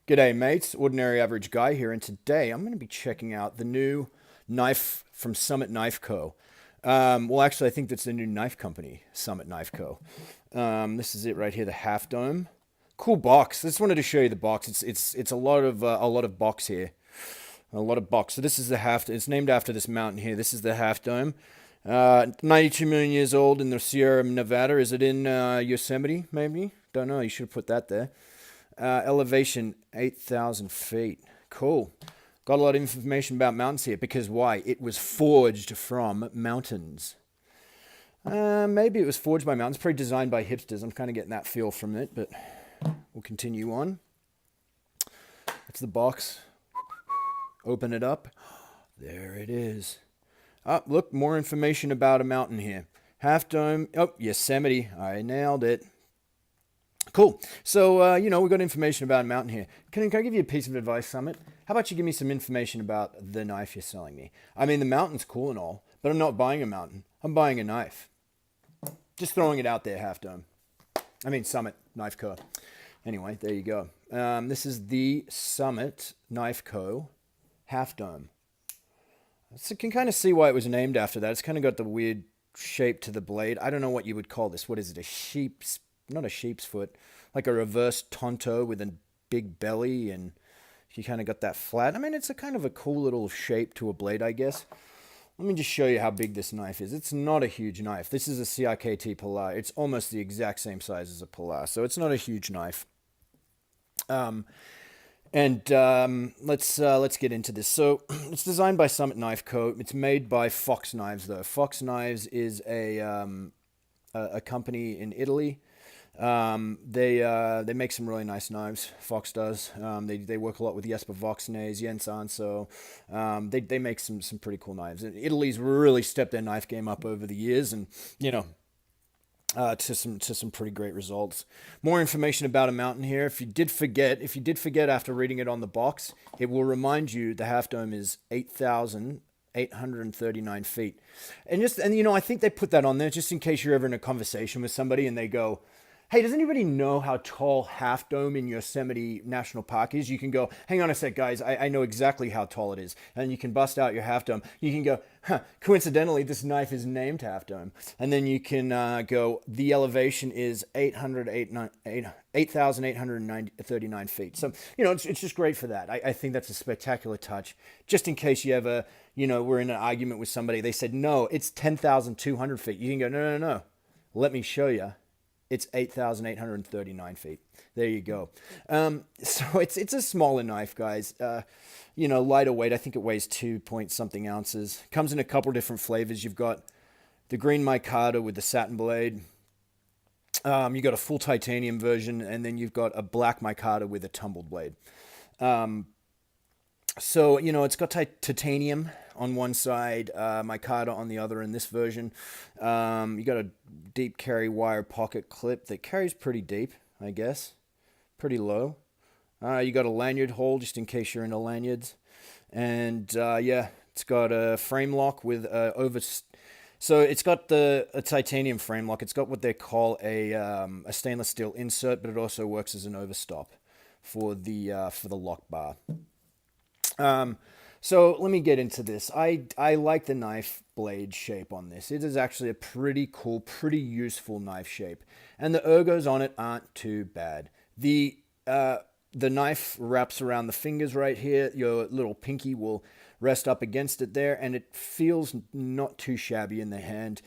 G'day mates, Ordinary Average Guy here, and today I'm going to be checking out the new knife from Summit Knife Co. Well, actually, I think that's the new knife company, Summit Knife Co. This is it right here, the Half Dome. Cool box. Just wanted to show you the box. It's a lot of box here, a lot of box. So this is the half. It's named after this mountain here. This is the Half Dome. 92 million years old in the Sierra Nevada. Is it in Yosemite? Maybe. Don't know. You should have put that there. Elevation 8,000 feet. Cool. Got a lot of information about mountains here because why? It was forged from mountains. Maybe it was forged by mountains. Probably designed by hipsters. I'm kind of getting that feel from it, but we'll continue on. That's the box. Open it up. There it is. Oh, look, more information about a mountain here. Half Dome. Oh, Yosemite. I nailed it. Cool. So, we've got information about a mountain here. Can I give you a piece of advice, Summit? How about you give me some information about the knife you're selling me? I mean, the mountain's cool and all, but I'm not buying a mountain. I'm buying a knife. Just throwing it out there, Half Dome. Summit Knife Co. Anyway, there you go. This is the Summit Knife Co. Half Dome. So you can kind of see why it was named after that. It's kind of got the weird shape to the blade. I don't know what you would call this. What is it? Not a sheep's foot, like a reverse tonto with a big belly, and you kind of got that flat. I mean, it's a kind of a cool little shape to a blade, I guess. Let me just show you how big this knife is. It's not a huge knife. This is a CRKT Polar. It's almost the exact same size as a Polar, so it's not a huge knife. Let's get into this. So it's designed by Summit Knife Co. It's made by Fox Knives, though. Fox Knives is a company in Italy. They make some really nice knives. Fox does. They work a lot with Jesper Voxnaes, Jens Anso. They make some pretty cool knives. And Italy's really stepped their knife game up over the years, and to some pretty great results. More information about a mountain here. If you did forget after reading it on the box, it will remind you the Half Dome is 8,839 feet. And I think they put that on there just in case you're ever in a conversation with somebody and they go, "Hey, does anybody know how tall Half Dome in Yosemite National Park is?" You can go, "Hang on a sec, guys. I know exactly how tall it is." And you can bust out your Half Dome. You can go, coincidentally, this knife is named Half Dome. And then you can go, the elevation is 8,839 feet. So, it's just great for that. I think that's a spectacular touch. Just in case you ever, were in an argument with somebody, they said, "No, it's 10,200 feet." You can go, "No, no, no. Let me show you. It's 8,839 feet." There you go. So it's a smaller knife, guys. Lighter weight. I think it weighs 2 point something ounces. Comes in a couple different flavors. You've got the green micarta with the satin blade. You got a full titanium version, and then you've got a black micarta with a tumbled blade. It's got titanium on one side, micarta on the other in this version. You got a deep carry wire pocket clip that carries pretty deep, I guess. Pretty low. You got a lanyard hole just in case you're into lanyards. And it's got a frame lock with So it's got a titanium frame lock. It's got what they call a stainless steel insert, but it also works as an overstop for the lock bar. So let me get into this. I like the knife blade shape on this. It is actually a pretty cool, pretty useful knife shape. And the ergos on it aren't too bad. The knife wraps around the fingers right here. Your little pinky will rest up against it there, and it feels not too shabby in the hand.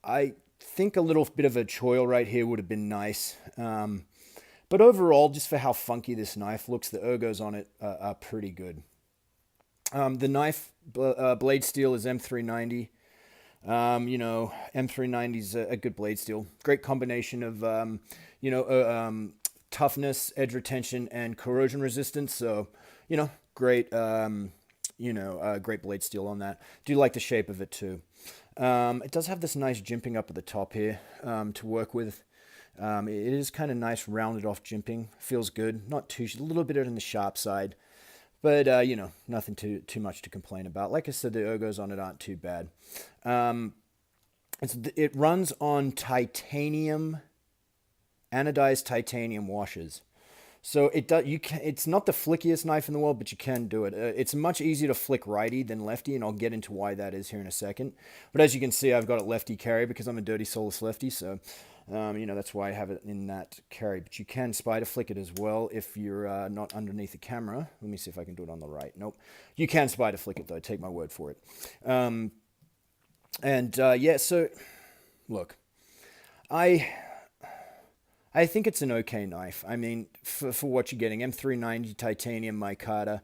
I think a little bit of a choil right here would have been nice. But overall, just for how funky this knife looks, the ergos on it are pretty good. The knife blade steel is M390. M390 is a good blade steel. Great combination of, toughness, edge retention, and corrosion resistance. So, great, great blade steel on that. Do like the shape of it too. It does have this nice jimping up at the top here to work with. It is kind of nice, rounded off jimping. Feels good. Not too, a little bit on the sharp side. But, nothing too much to complain about. Like I said, the ergos on it aren't too bad. It runs on titanium, anodized titanium washers. So it does. You can. It's not the flickiest knife in the world, but you can do it. It's much easier to flick righty than lefty, and I'll get into why that is here in a second. But as you can see, I've got it lefty carry because I'm a dirty soulless lefty. So, that's why I have it in that carry. But you can spider flick it as well if you're not underneath the camera. Let me see if I can do it on the right. Nope. You can spider flick it though. Take my word for it. Yeah. So, look, I. I think it's an okay knife. I mean, for what you're getting, M390 titanium micarta.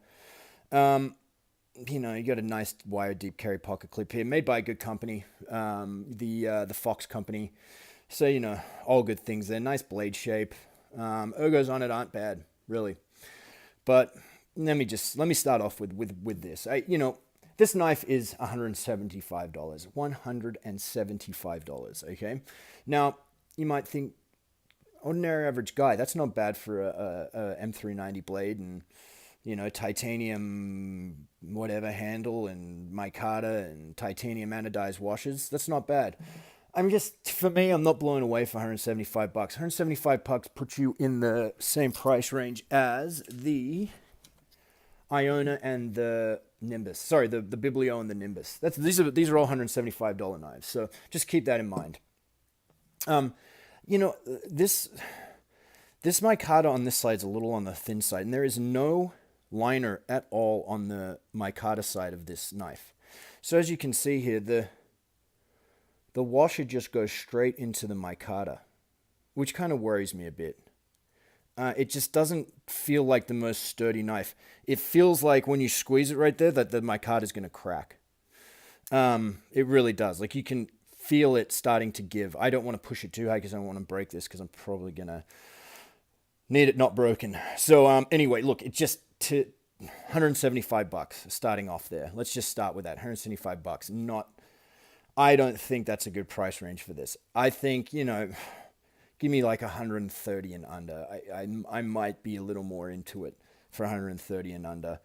You got a nice wire deep carry pocket clip here, made by a good company, the Fox company. So all good things there. Nice blade shape. Ergos on it aren't bad, really. But let me start off with this. This knife is $175. $175. Okay. Now you might think, ordinary average guy, that's not bad for a M390 blade and titanium whatever handle and micarta and titanium anodized washers. That's not bad. For me, I'm not blown away for $175. $175 puts you in the same price range as the Iona and the Nimbus. Sorry, the Biblio and the Nimbus. These are all $175 knives. So just keep that in mind. This micarta on this side is a little on the thin side, and there is no liner at all on the micarta side of this knife. So as you can see here, the washer just goes straight into the micarta, which kind of worries me a bit. It just doesn't feel like the most sturdy knife. It feels like when you squeeze it right there that the micarta is going to crack. It really does. Like you can feel it starting to give. I don't want to push it too high because I don't want to break this because I'm probably going to need it not broken. So anyway, look, it just to $175 starting off there. Let's just start with that. $175. I don't think that's a good price range for this. I think, give me like 130 and under. I might be a little more into it for 130 and under.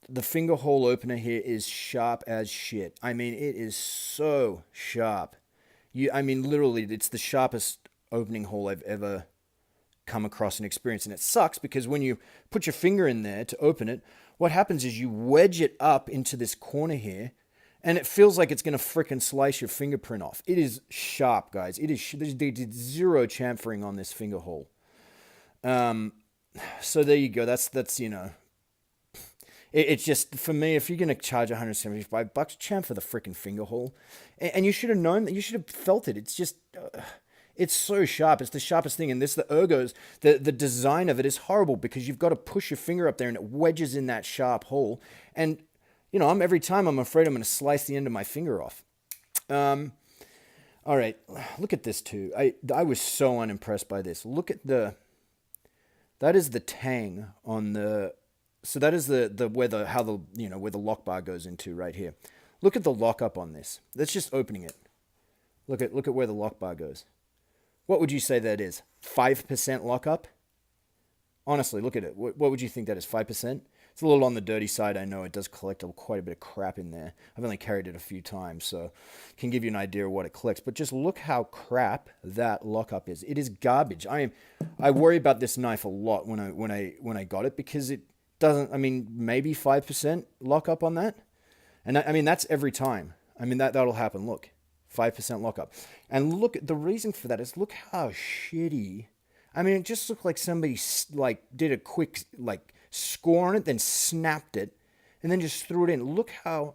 The finger hole opener here is sharp as shit. I mean, it is so sharp. Literally, it's the sharpest opening hole I've ever come across and experienced. And it sucks because when you put your finger in there to open it, what happens is you wedge it up into this corner here, and it feels like it's going to frickin' slice your fingerprint off. It is sharp, guys. They did zero chamfering on this finger hole. So there you go. That's It's just, for me, if you're going to charge $175, chamfer the freaking finger hole. And you should have known that. You should have felt it. It's just, it's so sharp. It's the sharpest thing. And the Ergos, the design of it is horrible because you've got to push your finger up there and it wedges in that sharp hole. And, every time I'm afraid I'm going to slice the end of my finger off. All right, look at this too. I was so unimpressed by this. Look at that is the tang on the... So that is where the lock bar goes into right here. Look at the lockup on this. That's just opening it. Look at where the lock bar goes. What would you say that is? 5% lockup? Honestly, look at it. What would you think that is? 5%? It's a little on the dirty side. I know it does collect quite a bit of crap in there. I've only carried it a few times, so can give you an idea of what it collects. But just look how crap that lockup is. It is garbage. I worry about this knife a lot when I got it because it doesn't. Maybe 5% lockup on that, and that's every time. That'll happen. Look, 5% lockup, and look, the reason for that is look how shitty. It just looked like somebody did a quick score on it, then snapped it, and then just threw it in. Look how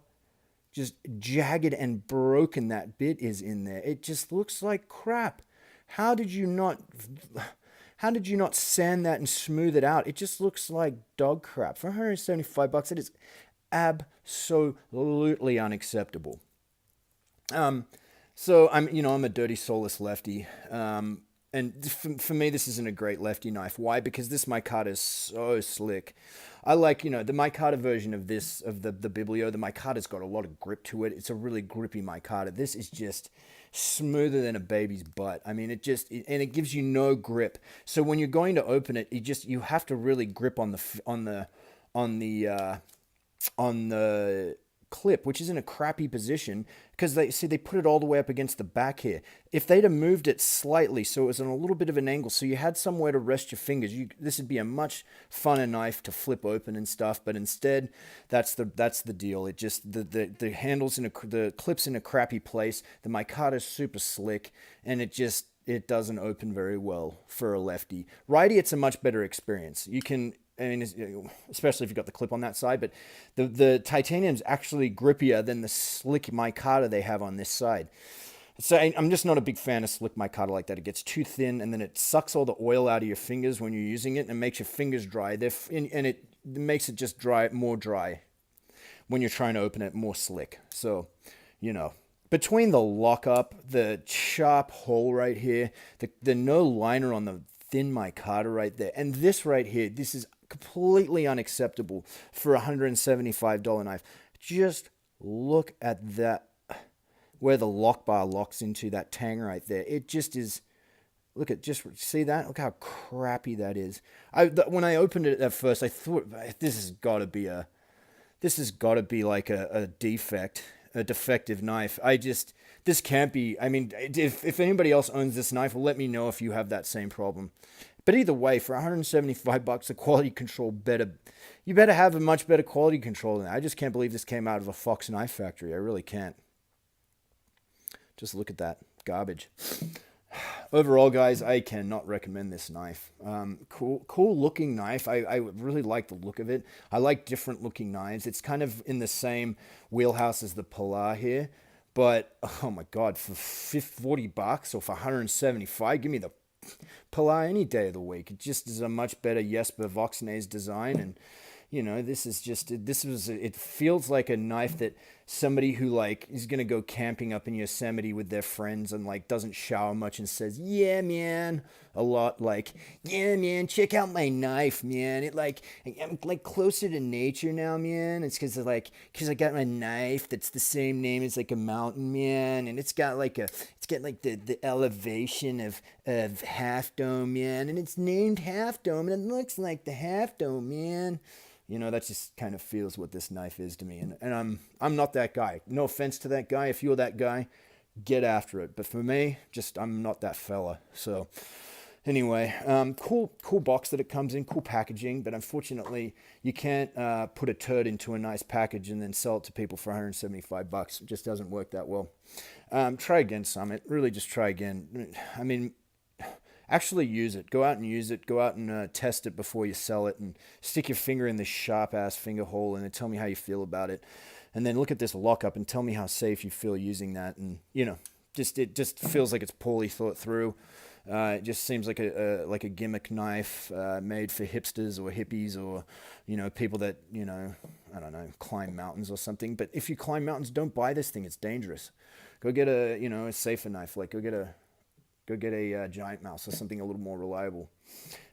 just jagged and broken that bit is in there. It just looks like crap. How did you not sand that and smooth it out? It just looks like dog crap. For $175, it is absolutely unacceptable. So I'm a dirty soulless lefty. And for me, this isn't a great lefty knife. Why? Because this micarta is so slick. I like, the micarta version of this, of the Biblio. The micarta's got a lot of grip to it. It's a really grippy micarta. This is just smoother than a baby's butt. And it gives you no grip. So when you're going to open it, you have to really grip on the clip, which is in a crappy position because they put it all the way up against the back here. If they'd have moved it slightly so it was on a little bit of an angle, so you had somewhere to rest your fingers, this would be a much funner knife to flip open and stuff. But instead, that's the deal. It just the handles the clips in a crappy place. The micarta is super slick, and it doesn't open very well for a lefty. Righty, it's a much better experience. You can. I mean, especially if you've got the clip on that side, but the titanium's actually grippier than the slick micarta they have on this side. So I'm just not a big fan of slick micarta like that. It gets too thin, and then it sucks all the oil out of your fingers when you're using it, and makes your fingers dry. And it makes it just more dry when you're trying to open it, more slick. So, between the lockup, the sharp hole right here, the no liner on the thin micarta right there, and this right here, this is completely unacceptable for a $175 knife. Just look at that, where the lock bar locks into that tang right there. It just is. See that? Look how crappy that is. When I opened it at first, I thought this has got to be like a defect, a defective knife. This can't be. I mean, if anybody else owns this knife, let me know if you have that same problem. But either way, for $175, the quality control you better have a much better quality control than that. I just can't believe this came out of a Fox knife factory. I really can't. Just look at that garbage. Overall, guys, I cannot recommend this knife. Cool looking knife. I really like the look of it. I like different looking knives. It's kind of in the same wheelhouse as the Polar here. But, oh my God, for $40 or for $175, give me the Polar any day of the week. It just is a much better Jesper Voxnaes design, and it feels like a knife that somebody who is going to go camping up in Yosemite with their friends and doesn't shower much and says, yeah, man, a lot, yeah, man, check out my knife, man. I'm closer to nature now, man. It's because I got my knife that's the same name as a mountain, man, and it's got the elevation of Half Dome, man, and it's named Half Dome, and it looks like the Half Dome, man. That just kind of feels what this knife is to me. And I'm not that guy. No offense to that guy. If you're that guy, get after it. But for me, I'm not that fella. So anyway, cool box that it comes in, cool packaging. But unfortunately, you can't put a turd into a nice package and then sell it to people for $175. It just doesn't work that well. Try again, Summit. Really just try again. I mean, actually use it. Go out and use it. Go out and test it before you sell it, and stick your finger in this sharp-ass finger hole and then tell me how you feel about it. And then look at this lockup and tell me how safe you feel using that. And, it just feels like it's poorly thought through. It just seems like a gimmick knife made for hipsters or hippies or, people that, I don't know, climb mountains or something. But if you climb mountains, don't buy this thing. It's dangerous. Go get a safer knife. Go get a Giant Mouse or something a little more reliable.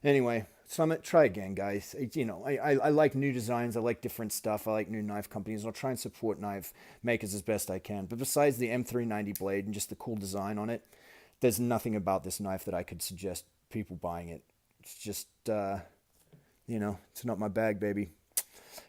Anyway, Summit, try again, guys. I like new designs. I like different stuff. I like new knife companies. I'll try and support knife makers as best I can. But besides the M390 blade and just the cool design on it, there's nothing about this knife that I could suggest people buying it. It's just, it's not my bag, baby.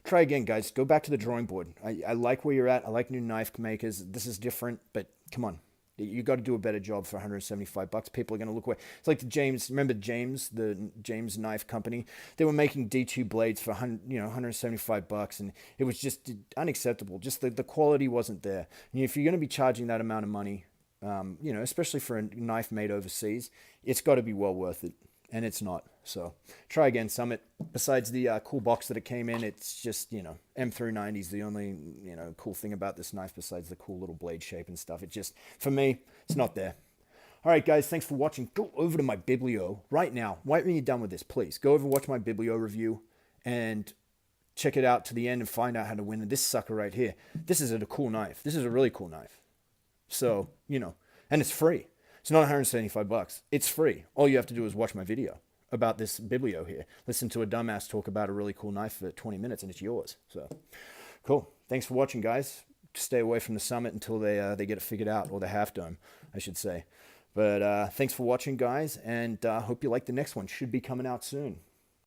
Try again, guys. Go back to the drawing board. I like where you're at. I like new knife makers. This is different, but come on. You got to do a better job for $175. People are going to look away. It's like remember James, the James Knife Company? They were making D2 blades for $175, and it was just unacceptable. Just the quality wasn't there. And if you're going to be charging that amount of money, especially for a knife made overseas, it's got to be well worth it. And it's not. So try again, Summit. Besides the cool box that it came in, it's just, M390 is the only, cool thing about this knife besides the cool little blade shape and stuff. It just, for me, it's not there. All right, guys, thanks for watching. Go over to my Biblio right now. Right when you're done with this, please. Go over and watch my Biblio review and check it out to the end and find out how to win this sucker right here. This is a cool knife. This is a really cool knife. So, and it's free. It's not $175. It's free. All you have to do is watch my video about this Biblio here. Listen to a dumbass talk about a really cool knife for 20 minutes, and it's yours. So, cool. Thanks for watching, guys. Stay away from the Summit until they get it figured out, or the Half Dome, I should say. But thanks for watching, guys, and hope you like the next one. Should be coming out soon.